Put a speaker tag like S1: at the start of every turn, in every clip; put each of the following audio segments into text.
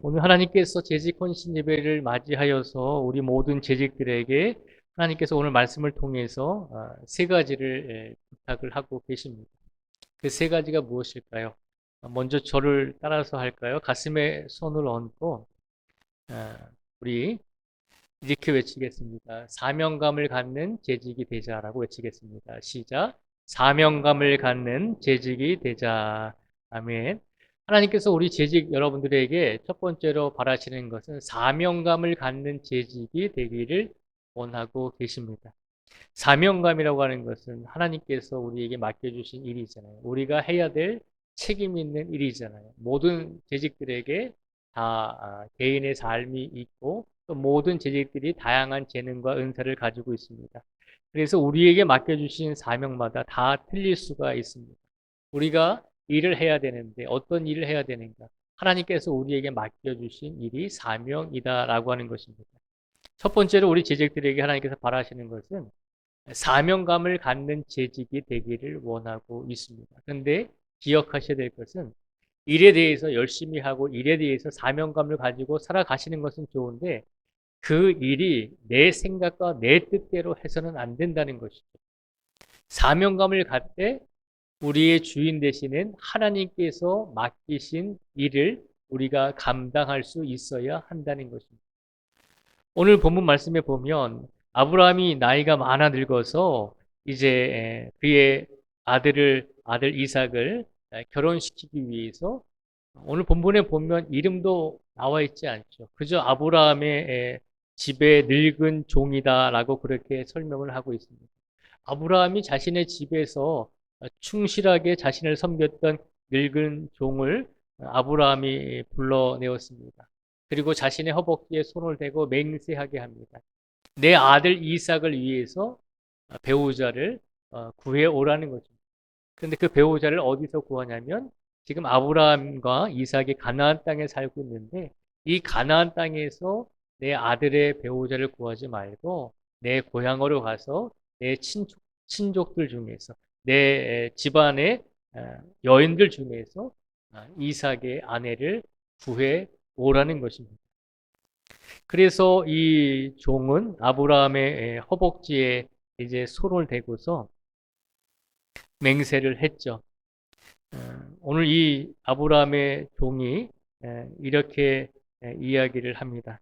S1: 오늘 하나님께서 재직 헌신 예배를 맞이하여서 우리 모든 재직들에게 하나님께서 오늘 말씀을 통해서 세 가지를 부탁을 하고 계십니다. 그 세 가지가 무엇일까요? 먼저 저를 따라서 할까요? 가슴에 손을 얹고 우리 이렇게 외치겠습니다. 사명감을 갖는 재직이 되자라고 외치겠습니다. 시작. 사명감을 갖는 재직이 되자. 아멘. 하나님께서 우리 재직 여러분들에게 첫 번째로 바라시는 것은 사명감을 갖는 재직이 되기를 원하고 계십니다. 사명감이라고 하는 것은 하나님께서 우리에게 맡겨주신 일이잖아요. 우리가 해야 될 책임 있는 일이잖아요. 모든 재직들에게 다 개인의 삶이 있고 또 모든 재직들이 다양한 재능과 은사를 가지고 있습니다. 그래서 우리에게 맡겨주신 사명마다 다 틀릴 수가 있습니다. 우리가 일을 해야 되는데 어떤 일을 해야 되는가? 하나님께서 우리에게 맡겨주신 일이 사명이다라고 하는 것입니다. 첫 번째로 우리 재직들에게 하나님께서 바라시는 것은 사명감을 갖는 재직이 되기를 원하고 있습니다. 그런데 기억하셔야 될 것은 일에 대해서 열심히 하고 일에 대해서 사명감을 가지고 살아가시는 것은 좋은데 그 일이 내 생각과 내 뜻대로 해서는 안 된다는 것이죠. 사명감을 갖되 우리의 주인 되시는 하나님께서 맡기신 일을 우리가 감당할 수 있어야 한다는 것입니다. 오늘 본문 말씀에 보면 아브라함이 나이가 많아 늙어서 이제 그의 아들 이삭을 결혼시키기 위해서 오늘 본문에 보면 이름도 나와 있지 않죠. 그저 아브라함의 집에 늙은 종이다라고 그렇게 설명을 하고 있습니다. 아브라함이 자신의 집에서 충실하게 자신을 섬겼던 늙은 종을 아브라함이 불러내었습니다. 그리고 자신의 허벅지에 손을 대고 맹세하게 합니다. 내 아들 이삭을 위해서 배우자를 구해 오라는 거죠. 그런데 그 배우자를 어디서 구하냐면 지금 아브라함과 이삭이 가나안 땅에 살고 있는데 이 가나안 땅에서 내 아들의 배우자를 구하지 말고 내 고향으로 가서 내 친족들 중에서 내 집안의 여인들 중에서 이삭의 아내를 구해 오라는 것입니다. 그래서 이 종은 아브라함의 허벅지에 이제 손을 대고서 맹세를 했죠. 오늘 이 아브라함의 종이 이렇게 이야기를 합니다.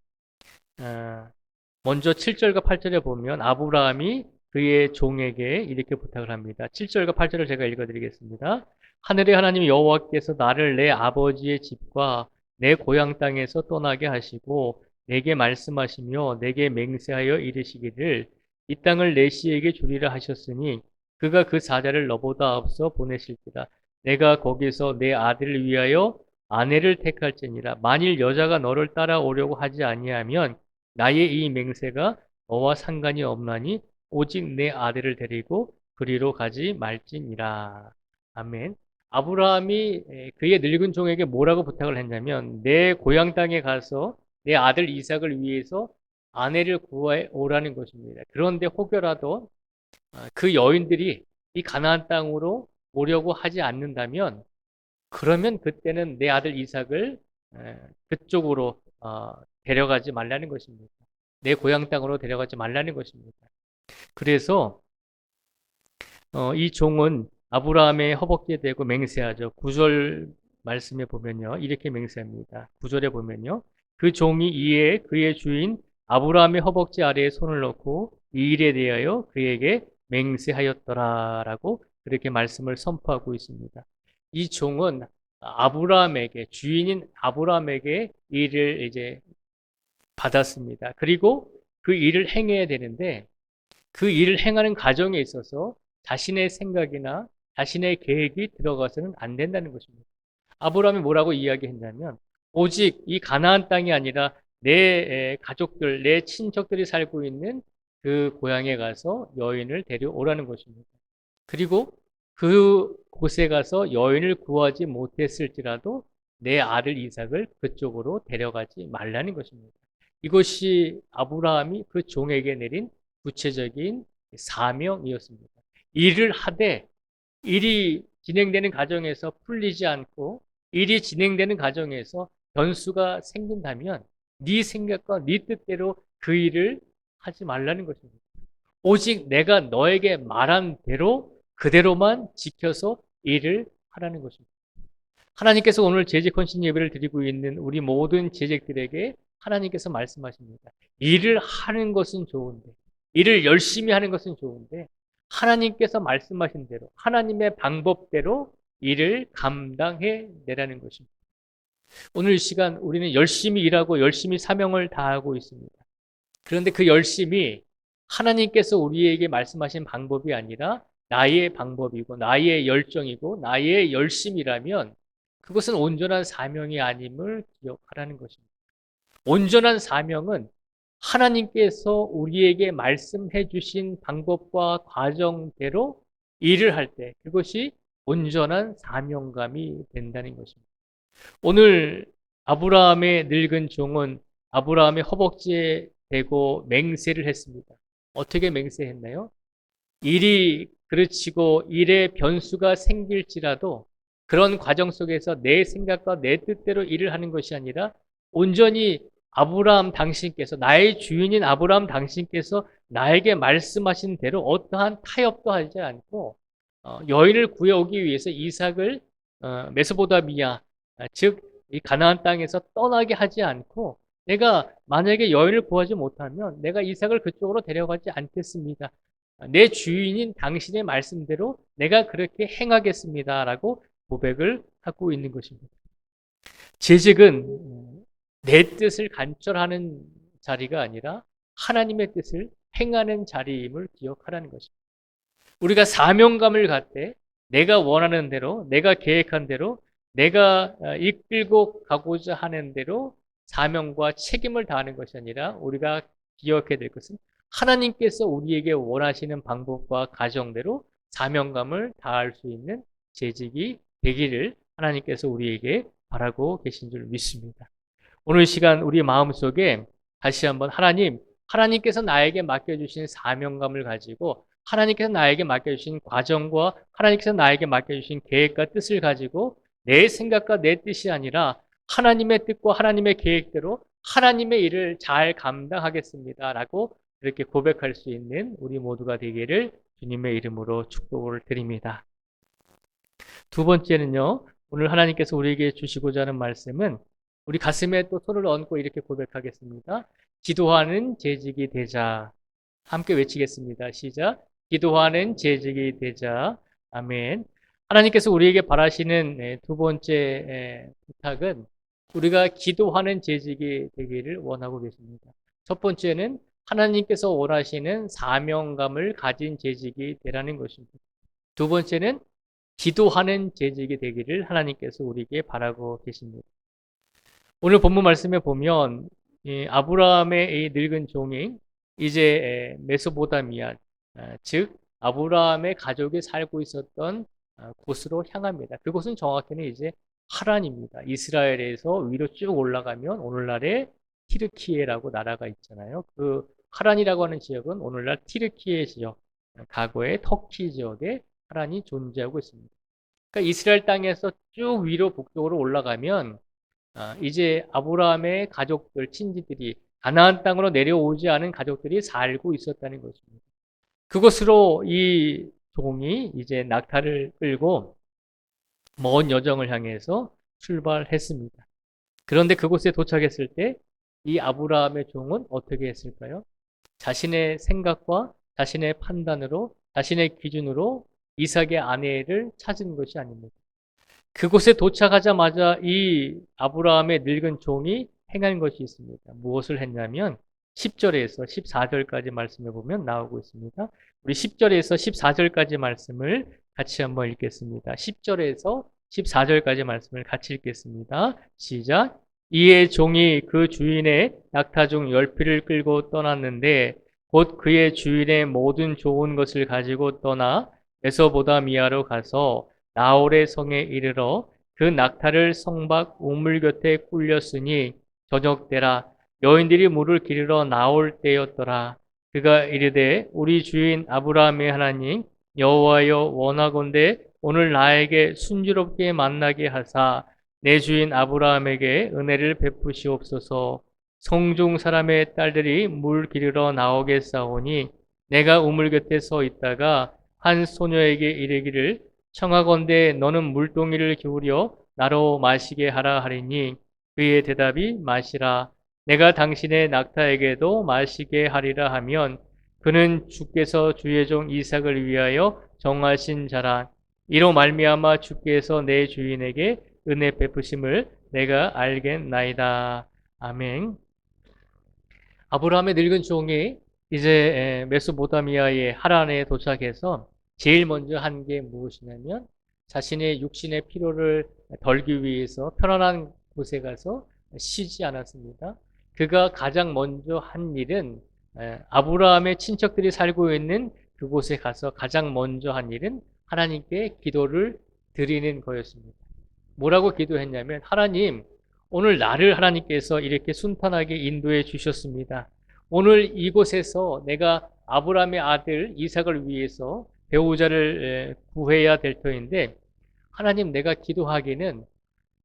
S1: 먼저 7절과 8절에 보면 아브라함이 그의 종에게 이렇게 부탁을 합니다. 7절과 8절을 제가 읽어드리겠습니다. 하늘의 하나님 여호와께서 나를 내 아버지의 집과 내 고향 땅에서 떠나게 하시고 내게 말씀하시며 내게 맹세하여 이르시기를 이 땅을 내 씨에게 주리라 하셨으니 그가 그 사자를 너보다 앞서 보내실지라. 내가 거기서 내 아들을 위하여 아내를 택할지니라. 만일 여자가 너를 따라오려고 하지 아니하면 나의 이 맹세가 너와 상관이 없나니 오직 내 아들을 데리고 그리로 가지 말지니라. 아멘. 아브라함이 그의 늙은 종에게 뭐라고 부탁을 했냐면 내 고향 땅에 가서 내 아들 이삭을 위해서 아내를 구해 오라는 것입니다. 그런데 혹여라도 그 여인들이 이 가나안 땅으로 오려고 하지 않는다면 그러면 그때는 내 아들 이삭을 그쪽으로 데려가지 말라는 것입니다. 내 고향 땅으로 데려가지 말라는 것입니다. 그래서 이 종은 아브라함의 허벅지에 대고 맹세하죠. 9절 말씀에 보면요. 이렇게 맹세합니다. 9절에 보면요. 그 종이 이에 그의 주인 아브라함의 허벅지 아래에 손을 넣고 이 일에 대하여 그에게 맹세하였더라라고 그렇게 말씀을 선포하고 있습니다. 이 종은 아브라함에게 주인인 아브라함에게 일을 이제 받았습니다. 그리고 그 일을 행해야 되는데 그 일을 행하는 과정에 있어서 자신의 생각이나 자신의 계획이 들어가서는 안 된다는 것입니다. 아브라함이 뭐라고 이야기했냐면 오직 이 가나안 땅이 아니라 내 가족들, 내 친척들이 살고 있는 그 고향에 가서 여인을 데려오라는 것입니다. 그리고 그 곳에 가서 여인을 구하지 못했을지라도 내 아들 이삭을 그쪽으로 데려가지 말라는 것입니다. 이것이 아브라함이 그 종에게 내린 구체적인 사명이었습니다. 일을 하되 일이 진행되는 과정에서 풀리지 않고 일이 진행되는 과정에서 변수가 생긴다면 네 생각과 네 뜻대로 그 일을 하지 말라는 것입니다. 오직 내가 너에게 말한 대로 그대로만 지켜서 일을 하라는 것입니다. 하나님께서 오늘 재직 헌신 예배를 드리고 있는 우리 모든 재직들에게 하나님께서 말씀하십니다. 일을 하는 것은 좋은데, 일을 열심히 하는 것은 좋은데, 하나님께서 말씀하신 대로, 하나님의 방법대로 일을 감당해 내라는 것입니다. 오늘 이 시간 우리는 열심히 일하고 열심히 사명을 다하고 있습니다. 그런데 그 열심이 하나님께서 우리에게 말씀하신 방법이 아니라 나의 방법이고 나의 열정이고 나의 열심이라면 그것은 온전한 사명이 아님을 기억하라는 것입니다. 온전한 사명은 하나님께서 우리에게 말씀해 주신 방법과 과정대로 일을 할 때 그것이 온전한 사명감이 된다는 것입니다. 오늘 아브라함의 늙은 종은 아브라함의 허벅지에 대고 맹세를 했습니다. 어떻게 맹세했나요? 일이 그르치고 일의 변수가 생길지라도 그런 과정 속에서 내 생각과 내 뜻대로 일을 하는 것이 아니라 온전히 아브라함 당신께서 나의 주인인 아브라함 당신께서 나에게 말씀하신 대로 어떠한 타협도 하지 않고 여인을 구해오기 위해서 이삭을 메소포타미아 즉 이 가나안 땅에서 떠나게 하지 않고 내가 만약에 여인을 구하지 못하면 내가 이삭을 그쪽으로 데려가지 않겠습니다. 내 주인인 당신의 말씀대로 내가 그렇게 행하겠습니다라고 고백을 하고 있는 것입니다. 재직은 내 뜻을 간절하는 자리가 아니라 하나님의 뜻을 행하는 자리임을 기억하라는 것입니다. 우리가 사명감을 갖되 내가 원하는 대로 내가 계획한 대로 내가 이끌고 가고자 하는 대로 사명과 책임을 다하는 것이 아니라 우리가 기억해야 될 것은 하나님께서 우리에게 원하시는 방법과 가정대로 사명감을 다할 수 있는 재직이 되기를 하나님께서 우리에게 바라고 계신 줄 믿습니다. 오늘 시간 우리 마음속에 다시 한번 하나님께서 나에게 맡겨주신 사명감을 가지고 하나님께서 나에게 맡겨주신 과정과 하나님께서 나에게 맡겨주신 계획과 뜻을 가지고 내 생각과 내 뜻이 아니라 하나님의 뜻과 하나님의 계획대로 하나님의 일을 잘 감당하겠습니다라고 그렇게 고백할 수 있는 우리 모두가 되기를 주님의 이름으로 축복을 드립니다. 두 번째는요, 오늘 하나님께서 우리에게 주시고자 하는 말씀은 우리 가슴에 또 손을 얹고 이렇게 고백하겠습니다. 기도하는 재직이 되자. 함께 외치겠습니다. 시작. 기도하는 재직이 되자. 아멘. 하나님께서 우리에게 바라시는 두 번째 부탁은 우리가 기도하는 재직이 되기를 원하고 계십니다. 첫 번째는 하나님께서 원하시는 사명감을 가진 재직이 되라는 것입니다. 두 번째는 기도하는 재직이 되기를 하나님께서 우리에게 바라고 계십니다. 오늘 본문 말씀에 보면 아브라함의 이 늙은 종이 이제 메소포타미아 즉 아브라함의 가족이 살고 있었던 곳으로 향합니다. 그곳은 정확히는 이제 하란입니다. 이스라엘에서 위로 쭉 올라가면 오늘날의 티르키예라고 나라가 있잖아요. 그 하란이라고 하는 지역은 오늘날 티르키예 지역, 과거의 터키 지역에 하란이 존재하고 있습니다. 그러니까 이스라엘 땅에서 쭉 위로 북쪽으로 올라가면 이제 아브라함의 가족들, 친지들이 가나안 땅으로 내려오지 않은 가족들이 살고 있었다는 것입니다. 그곳으로 이 종이 이제 낙타를 끌고 먼 여정을 향해서 출발했습니다. 그런데 그곳에 도착했을 때 이 아브라함의 종은 어떻게 했을까요? 자신의 생각과 자신의 판단으로 자신의 기준으로 이삭의 아내를 찾은 것이 아닙니다. 그곳에 도착하자마자 이 아브라함의 늙은 종이 행한 것이 있습니다. 무엇을 했냐면 10절에서 14절까지 말씀해 보면 나오고 있습니다. 우리 10절에서 14절까지 말씀을 같이 한번 읽겠습니다. 10절에서 14절까지 말씀을 같이 읽겠습니다. 시작. 이에 종이 그 주인의 낙타 중 10피를 끌고 떠났는데 곧 그의 주인의 모든 좋은 것을 가지고 떠나 메소포타미아로 가서 나홀의 성에 이르러 그 낙타를 성 밖 우물 곁에 꿀렸으니 저녁 때라 여인들이 물을 기르러 나올 때였더라. 그가 이르되 우리 주인 아브라함의 하나님 여호와여 원하건대 오늘 나에게 순조롭게 만나게 하사 내 주인 아브라함에게 은혜를 베푸시옵소서. 성중 사람의 딸들이 물 기르러 나오겠사오니 내가 우물 곁에 서 있다가 한 소녀에게 이르기를 청하건대 너는 물동이를 기울여 나로 마시게 하라 하리니 그의 대답이 마시라. 내가 당신의 낙타에게도 마시게 하리라 하면 그는 주께서 주의 종 이삭을 위하여 정하신 자라. 이로 말미암아 주께서 내 주인에게 은혜 베푸심을 내가 알겠나이다. 아멘. 아브라함의 늙은 종이 이제 메소포타미아의 하란에 도착해서 제일 먼저 한 게 무엇이냐면 자신의 육신의 피로를 덜기 위해서 편안한 곳에 가서 쉬지 않았습니다. 그가 가장 먼저 한 일은 아브라함의 친척들이 살고 있는 그곳에 가서 가장 먼저 한 일은 하나님께 기도를 드리는 거였습니다. 뭐라고 기도했냐면 하나님, 오늘 나를 하나님께서 이렇게 순탄하게 인도해 주셨습니다. 오늘 이곳에서 내가 아브라함의 아들 이삭을 위해서 배우자를 구해야 될 터인데 하나님, 내가 기도하기는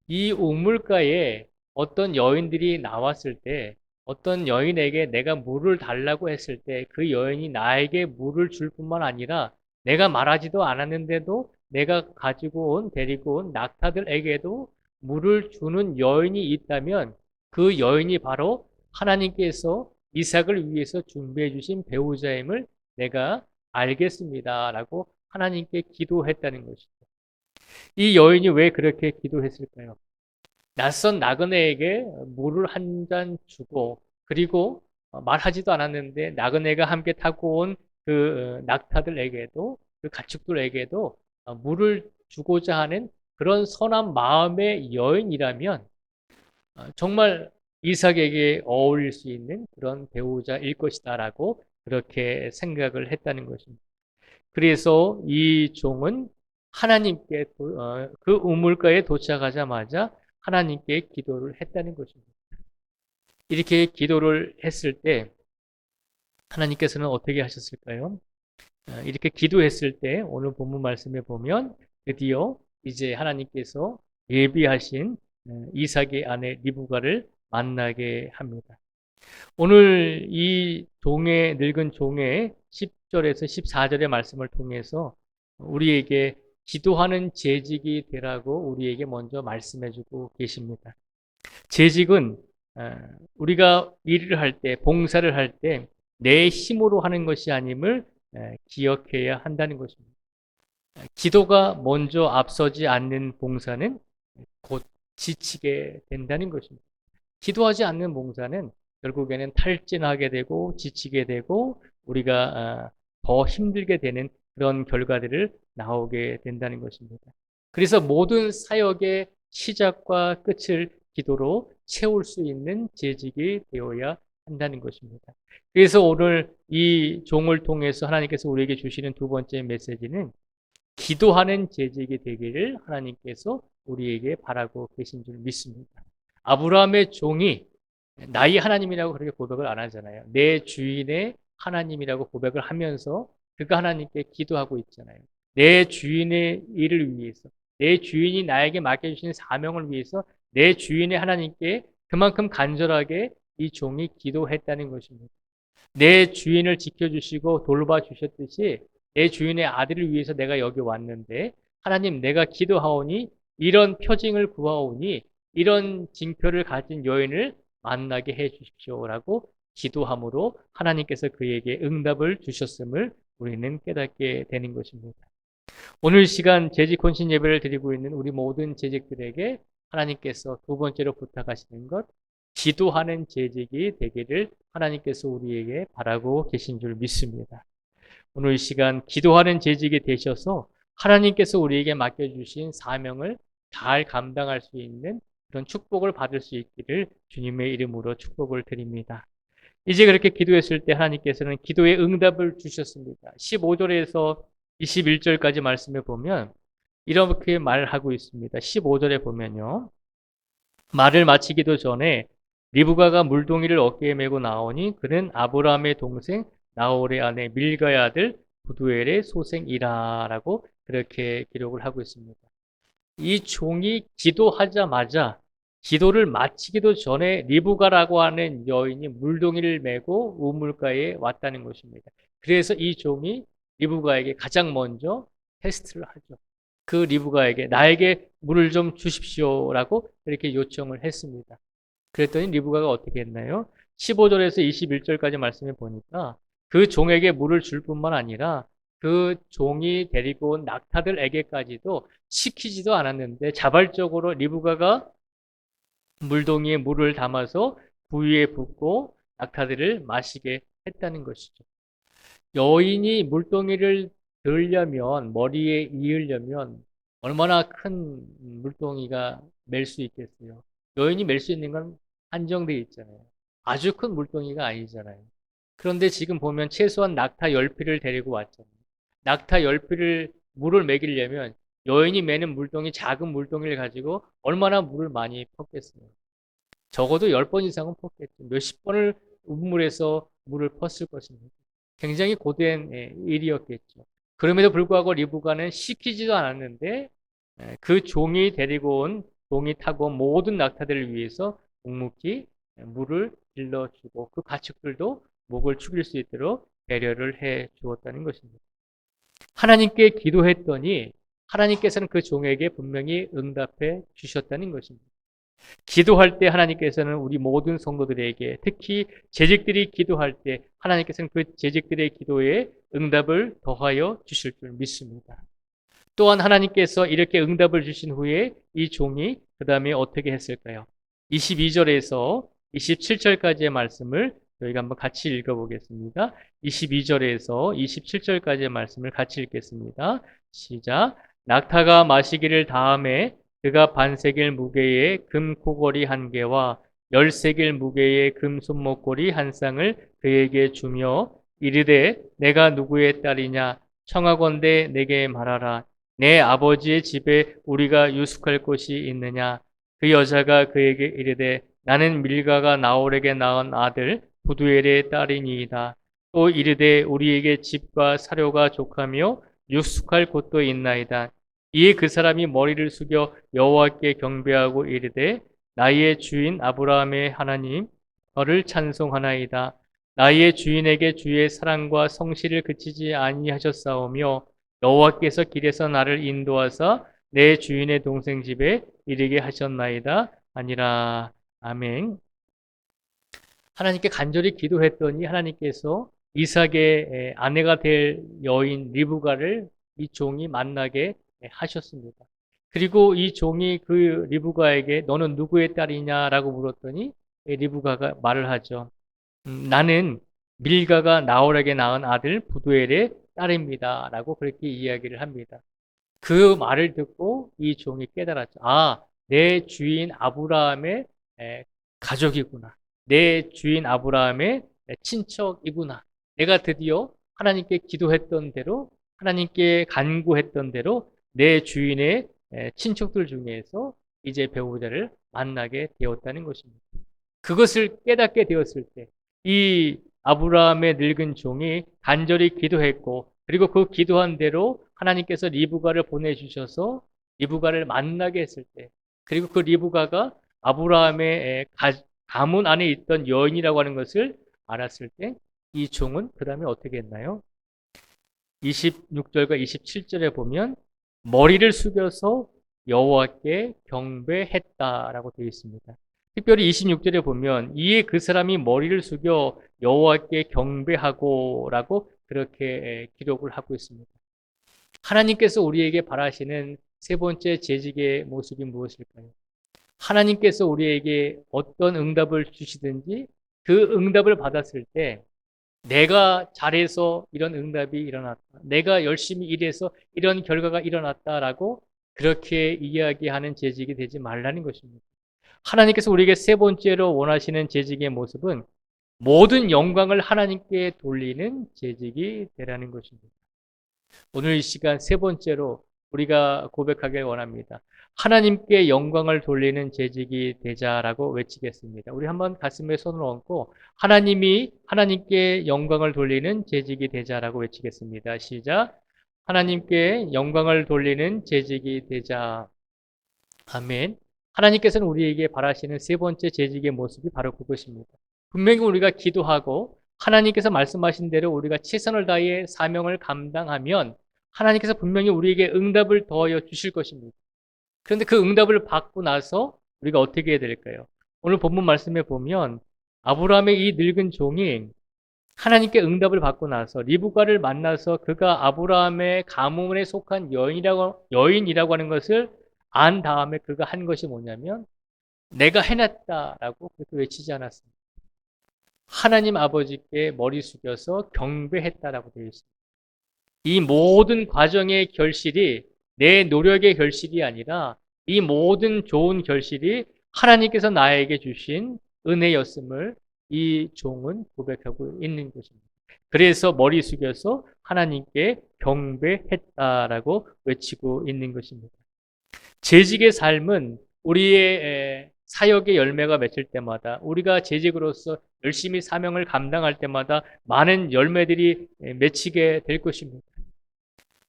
S1: 이 우물가에 어떤 여인들이 나왔을 때 어떤 여인에게 내가 물을 달라고 했을 때 그 여인이 나에게 물을 줄 뿐만 아니라 내가 말하지도 않았는데도 내가 가지고 데리고 온 낙타들에게도 물을 주는 여인이 있다면 그 여인이 바로 하나님께서 이삭을 위해서 준비해 주신 배우자임을 내가 알겠습니다. 라고 하나님께 기도했다는 것이죠. 이 여인이 왜 그렇게 기도했을까요? 낯선 나그네에게 물을 한 잔 주고 그리고 말하지도 않았는데 나그네가 함께 타고 온 그 낙타들에게도 그 가축들에게도 물을 주고자 하는 그런 선한 마음의 여인이라면 정말 이삭에게 어울릴 수 있는 그런 배우자일 것이다라고 그렇게 생각을 했다는 것입니다. 그래서 이 종은 하나님께 그 우물가에 도착하자마자 하나님께 기도를 했다는 것입니다. 이렇게 기도를 했을 때 하나님께서는 어떻게 하셨을까요? 이렇게 기도했을 때 오늘 본문 말씀에 보면 드디어 이제 하나님께서 예비하신 이삭의 아내 리브가를 만나게 합니다. 오늘 이 늙은 종의 10절에서 14절의 말씀을 통해서 우리에게 기도하는 재직이 되라고 우리에게 먼저 말씀해주고 계십니다. 재직은 우리가 일을 할 때, 봉사를 할 때 내 힘으로 하는 것이 아님을 기억해야 한다는 것입니다. 기도가 먼저 앞서지 않는 봉사는 곧 지치게 된다는 것입니다. 기도하지 않는 봉사는 결국에는 탈진하게 되고 지치게 되고 우리가 더 힘들게 되는 그런 결과들을 나오게 된다는 것입니다. 그래서 모든 사역의 시작과 끝을 기도로 채울 수 있는 재직이 되어야 한다는 것입니다. 그래서 오늘 이 종을 통해서 하나님께서 우리에게 주시는 두 번째 메시지는 기도하는 재직이 되기를 하나님께서 우리에게 바라고 계신 줄 믿습니다. 아브라함의 종이 나의 하나님이라고 그렇게 고백을 안 하잖아요. 내 주인의 하나님이라고 고백을 하면서 그가 하나님께 기도하고 있잖아요. 내 주인의 일을 위해서, 내 주인이 나에게 맡겨주신 사명을 위해서 내 주인의 하나님께 그만큼 간절하게 이 종이 기도했다는 것입니다. 내 주인을 지켜주시고 돌봐주셨듯이 내 주인의 아들을 위해서 내가 여기 왔는데 하나님, 내가 기도하오니 이런 표징을 구하오니 이런 징표를 가진 여인을 만나게 해 주십시오라고 기도함으로 하나님께서 그에게 응답을 주셨음을 우리는 깨닫게 되는 것입니다. 오늘 시간 재직 혼신 예배를 드리고 있는 우리 모든 재직들에게 하나님께서 두 번째로 부탁하시는 것, 기도하는 재직이 되기를 하나님께서 우리에게 바라고 계신 줄 믿습니다. 오늘 이 시간 기도하는 재직이 되셔서 하나님께서 우리에게 맡겨주신 사명을 잘 감당할 수 있는 그런 축복을 받을 수 있기를 주님의 이름으로 축복을 드립니다. 이제 그렇게 기도했을 때 하나님께서는 기도의 응답을 주셨습니다. 15절에서 21절까지 말씀해 보면 이렇게 말하고 있습니다. 15절에 보면요. 말을 마치기도 전에 리브가가 물동이를 어깨에 메고 나오니 그는 아브라함의 동생 나홀의 아내 밀가의 아들 부두엘의 소생이라 라고 그렇게 기록을 하고 있습니다. 이 종이 기도하자마자 기도를 마치기도 전에 리브가라고 하는 여인이 물동이를 메고 우물가에 왔다는 것입니다. 그래서 이 종이 리브가에게 가장 먼저 테스트를 하죠. 그 리브가에게 나에게 물을 좀 주십시오라고 이렇게 요청을 했습니다. 그랬더니 리브가가 어떻게 했나요? 15절에서 21절까지 말씀해 보니까 그 종에게 물을 줄 뿐만 아니라 그 종이 데리고 온 낙타들에게까지도 시키지도 않았는데 자발적으로 리브가가 물동이에 물을 담아서 부위에 붓고 낙타들을 마시게 했다는 것이죠. 여인이 물동이를 들려면 머리에 이으려면 얼마나 큰 물동이가 멜 수 있겠어요. 여인이 멜 수 있는 건 한정되어 있잖아요. 아주 큰 물동이가 아니잖아요. 그런데 지금 보면 최소한 낙타 10피를 데리고 왔잖아요. 낙타 10피를 물을 먹이려면 여인이 매는 물동이 작은 물동이를 가지고 얼마나 물을 많이 퍼겠어요. 적어도 10번 이상은 펐겠죠. 몇십 번을 우물에서 물을 펐을 것입니다. 굉장히 고된 일이었겠죠. 그럼에도 불구하고 리브가는 시키지도 않았는데 그 종이 데리고 온 종이 타고 온 모든 낙타들을 위해서 묵묵히 물을 길러주고 그 가축들도 목을 축일 수 있도록 배려를 해 주었다는 것입니다. 하나님께 기도했더니 하나님께서는 그 종에게 분명히 응답해 주셨다는 것입니다. 기도할 때 하나님께서는 우리 모든 성도들에게 특히 재직들이 기도할 때 하나님께서는 그 재직들의 기도에 응답을 더하여 주실 줄 믿습니다. 또한 하나님께서 이렇게 응답을 주신 후에 이 종이 그 다음에 어떻게 했을까요? 22절에서 27절까지의 말씀을 저희가 한번 같이 읽어보겠습니다. 22절에서 27절까지의 말씀을 같이 읽겠습니다. 시작. 낙타가 마시기를 다음에 그가 반세겔 무게의 금 코걸이 한 개와 10세겔 무게의 금 손목걸이 한 쌍을 그에게 주며 이르되 내가 누구의 딸이냐 청하건대 내게 말하라. 내 아버지의 집에 우리가 유숙할 곳이 있느냐. 그 여자가 그에게 이르되 나는 밀가가 나홀에게 낳은 아들 부두엘의 딸이니이다. 또 이르되 우리에게 집과 사료가 족하며 유숙할 곳도 있나이다. 이에 그 사람이 머리를 숙여 여호와께 경배하고 이르되 나의 주인 아브라함의 하나님 너를 찬송하나이다. 나의 주인에게 주의 사랑과 성실을 그치지 아니하셨사오며 여호와께서 길에서 나를 인도하사 내 주인의 동생 집에 이르게 하셨나이다. 아니라 아멘. 하나님께 간절히 기도했더니 하나님께서 이삭의 아내가 될 여인 리브가를 이 종이 만나게 하셨습니다. 그리고 이 종이 그 리브가에게 너는 누구의 딸이냐라고 물었더니 리브가가 말을 하죠. 나는 밀가가 나홀에게 낳은 아들 부두엘의 딸입니다. 라고 그렇게 이야기를 합니다. 그 말을 듣고 이 종이 깨달았죠. 아, 내 주인 아브라함의 가족이구나. 내 주인 아브라함의 친척이구나. 내가 드디어 하나님께 기도했던 대로, 하나님께 간구했던 대로 내 주인의 친척들 중에서 이제 배우자를 만나게 되었다는 것입니다. 그것을 깨닫게 되었을 때, 이 아브라함의 늙은 종이 간절히 기도했고, 그리고 그 기도한 대로 하나님께서 리브가를 보내주셔서 리브가를 만나게 했을 때, 그리고 그 리브가가 아브라함의 가문 안에 있던 여인이라고 하는 것을 알았을 때, 이 종은 그 다음에 어떻게 했나요? 26절과 27절에 보면 머리를 숙여서 여호와께 경배했다라고 되어 있습니다. 특별히 26절에 보면 이에 그 사람이 머리를 숙여 여호와께 경배하고라고 그렇게 기록을 하고 있습니다. 하나님께서 우리에게 바라시는 세 번째 재직의 모습이 무엇일까요? 하나님께서 우리에게 어떤 응답을 주시든지 그 응답을 받았을 때 내가 잘해서 이런 응답이 일어났다. 내가 열심히 일해서 이런 결과가 일어났다라고 그렇게 이야기하는 재직이 되지 말라는 것입니다. 하나님께서 우리에게 세 번째로 원하시는 재직의 모습은 모든 영광을 하나님께 돌리는 재직이 되라는 것입니다. 오늘 이 시간 세 번째로 우리가 고백하길 원합니다. 하나님께 영광을 돌리는 재직이 되자라고 외치겠습니다. 우리 한번 가슴에 손을 얹고 하나님께 영광을 돌리는 재직이 되자라고 외치겠습니다. 시작. 하나님께 영광을 돌리는 재직이 되자. 아멘. 하나님께서는 우리에게 바라시는 세 번째 재직의 모습이 바로 그것입니다. 분명히 우리가 기도하고 하나님께서 말씀하신 대로 우리가 최선을 다해 사명을 감당하면 하나님께서 분명히 우리에게 응답을 더하여 주실 것입니다. 그런데 그 응답을 받고 나서 우리가 어떻게 해야 될까요? 오늘 본문 말씀에 보면 아브라함의 이 늙은 종이 하나님께 응답을 받고 나서 리브가를 만나서 그가 아브라함의 가문에 속한 여인이라고 하는 것을 안 다음에 그가 한 것이 뭐냐면 내가 해냈다라고 그렇게 외치지 않았습니다. 하나님 아버지께 머리 숙여서 경배했다라고 되어 있습니다. 이 모든 과정의 결실이 내 노력의 결실이 아니라 이 모든 좋은 결실이 하나님께서 나에게 주신 은혜였음을 이 종은 고백하고 있는 것입니다. 그래서 머리 숙여서 하나님께 경배했다라고 외치고 있는 것입니다. 재직의 삶은 우리의 사역의 열매가 맺힐 때마다 우리가 재직으로서 열심히 사명을 감당할 때마다 많은 열매들이 맺히게 될 것입니다.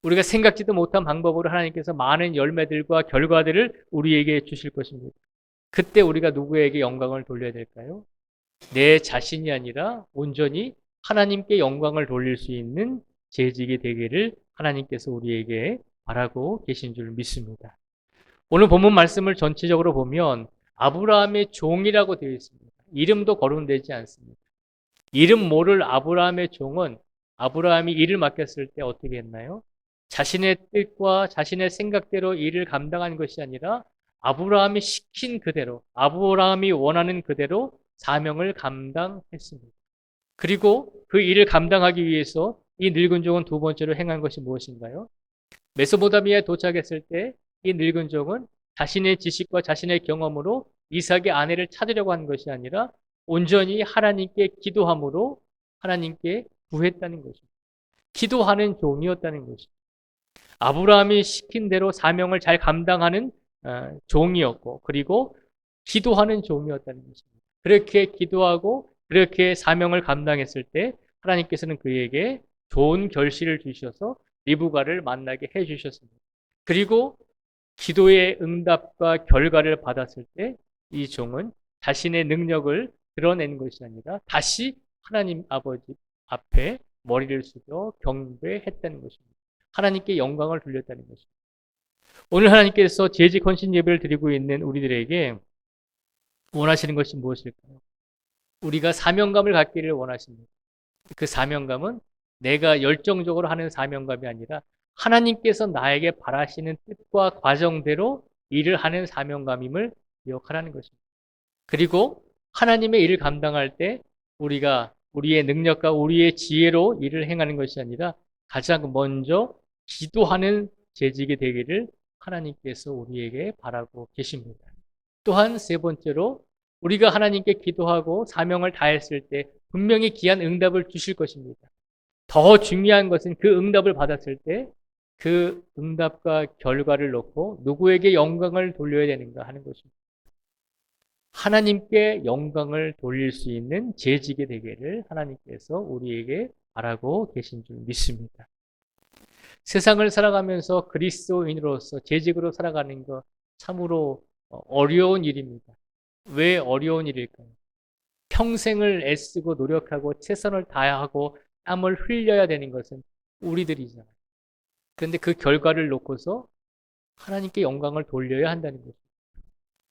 S1: 우리가 생각지도 못한 방법으로 하나님께서 많은 열매들과 결과들을 우리에게 주실 것입니다. 그때 우리가 누구에게 영광을 돌려야 될까요? 내 자신이 아니라 온전히 하나님께 영광을 돌릴 수 있는 재직이 되기를 하나님께서 우리에게 바라고 계신 줄 믿습니다. 오늘 본문 말씀을 전체적으로 보면 아브라함의 종이라고 되어 있습니다. 이름도 거론되지 않습니다. 이름 모를 아브라함의 종은 아브라함이 일을 맡겼을 때 어떻게 했나요? 자신의 뜻과 자신의 생각대로 일을 감당한 것이 아니라 아브라함이 시킨 그대로, 아브라함이 원하는 그대로 사명을 감당했습니다. 그리고 그 일을 감당하기 위해서 이 늙은 종은 두 번째로 행한 것이 무엇인가요? 메소포타미아에 도착했을 때 이 늙은 종은 자신의 지식과 자신의 경험으로 이삭의 아내를 찾으려고 한 것이 아니라 온전히 하나님께 기도함으로 하나님께 구했다는 것입니다. 기도하는 종이었다는 것입니다. 아브라함이 시킨 대로 사명을 잘 감당하는 종이었고 그리고 기도하는 종이었다는 것입니다. 그렇게 기도하고 그렇게 사명을 감당했을 때 하나님께서는 그에게 좋은 결실을 주셔서 리브가를 만나게 해주셨습니다. 그리고 기도의 응답과 결과를 받았을 때 이 종은 자신의 능력을 드러낸 것이 아니라 다시 하나님 아버지 앞에 머리를 숙여 경배했다는 것입니다. 하나님께 영광을 돌렸다는 것입니다. 오늘 하나님께서 재직 헌신 예배를 드리고 있는 우리들에게 원하시는 것이 무엇일까요? 우리가 사명감을 갖기를 원하십니다. 그 사명감은 내가 열정적으로 하는 사명감이 아니라 하나님께서 나에게 바라시는 뜻과 과정대로 일을 하는 사명감임을 기억하라는 것입니다. 그리고 하나님의 일을 감당할 때 우리가 우리의 능력과 우리의 지혜로 일을 행하는 것이 아니라 가장 먼저 기도하는 재직이 되기를 하나님께서 우리에게 바라고 계십니다. 또한 세 번째로 우리가 하나님께 기도하고 사명을 다했을 때 분명히 귀한 응답을 주실 것입니다. 더 중요한 것은 그 응답을 받았을 때 그 응답과 결과를 놓고 누구에게 영광을 돌려야 되는가 하는 것입니다. 하나님께 영광을 돌릴 수 있는 재직이 되기를 하나님께서 우리에게 바라고 계신 줄 믿습니다. 세상을 살아가면서 그리스도인으로서 재직으로 살아가는 것 참으로 어려운 일입니다. 왜 어려운 일일까요? 평생을 애쓰고 노력하고 최선을 다하고 땀을 흘려야 되는 것은 우리들이잖아요. 그런데 그 결과를 놓고서 하나님께 영광을 돌려야 한다는 거죠.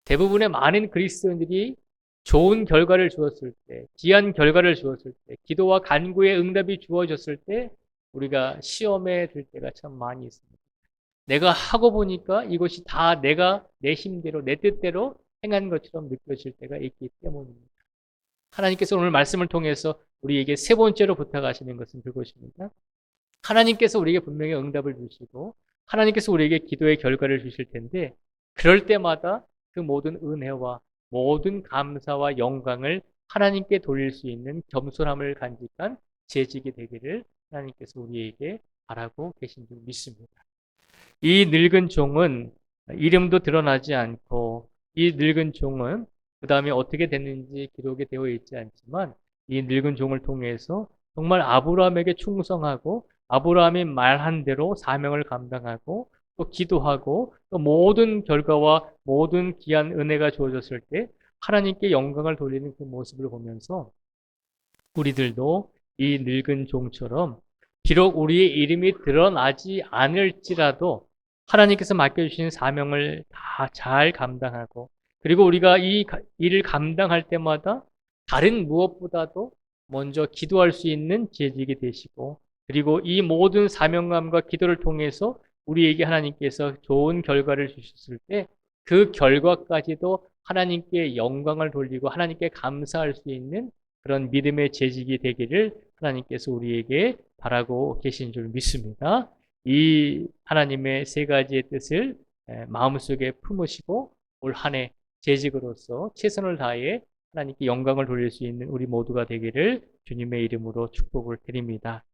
S1: 대부분의 많은 그리스도인들이 좋은 결과를 주었을 때, 귀한 결과를 주었을 때, 기도와 간구의 응답이 주어졌을 때 우리가 시험에 들 때가 참 많이 있습니다. 내가 하고 보니까 이것이 다 내가 내 힘대로 내 뜻대로 행한 것처럼 느껴질 때가 있기 때문입니다. 하나님께서 오늘 말씀을 통해서 우리에게 세 번째로 부탁하시는 것은 그것입니다. 하나님께서 우리에게 분명히 응답을 주시고 하나님께서 우리에게 기도의 결과를 주실 텐데 그럴 때마다 그 모든 은혜와 모든 감사와 영광을 하나님께 돌릴 수 있는 겸손함을 간직한 재직이 되기를 하나님께서 우리에게 바라고 계신 줄 믿습니다. 이 늙은 종은 이름도 드러나지 않고 이 늙은 종은 그 다음에 어떻게 됐는지 기록이 되어 있지 않지만 이 늙은 종을 통해서 정말 아브라함에게 충성하고 아브라함이 말한 대로 사명을 감당하고 또 기도하고 또 모든 결과와 모든 귀한 은혜가 주어졌을 때 하나님께 영광을 돌리는 그 모습을 보면서 우리들도 이 늙은 종처럼 비록 우리의 이름이 드러나지 않을지라도 하나님께서 맡겨주신 사명을 다 잘 감당하고 그리고 우리가 이 일을 감당할 때마다 다른 무엇보다도 먼저 기도할 수 있는 재직이 되시고 그리고 이 모든 사명감과 기도를 통해서 우리에게 하나님께서 좋은 결과를 주셨을 때 그 결과까지도 하나님께 영광을 돌리고 하나님께 감사할 수 있는 그런 믿음의 재직이 되기를 하나님께서 우리에게 바라고 계신 줄 믿습니다. 이 하나님의 세 가지의 뜻을 마음속에 품으시고 올 한 해 재직으로서 최선을 다해 하나님께 영광을 돌릴 수 있는 우리 모두가 되기를 주님의 이름으로 축복을 드립니다.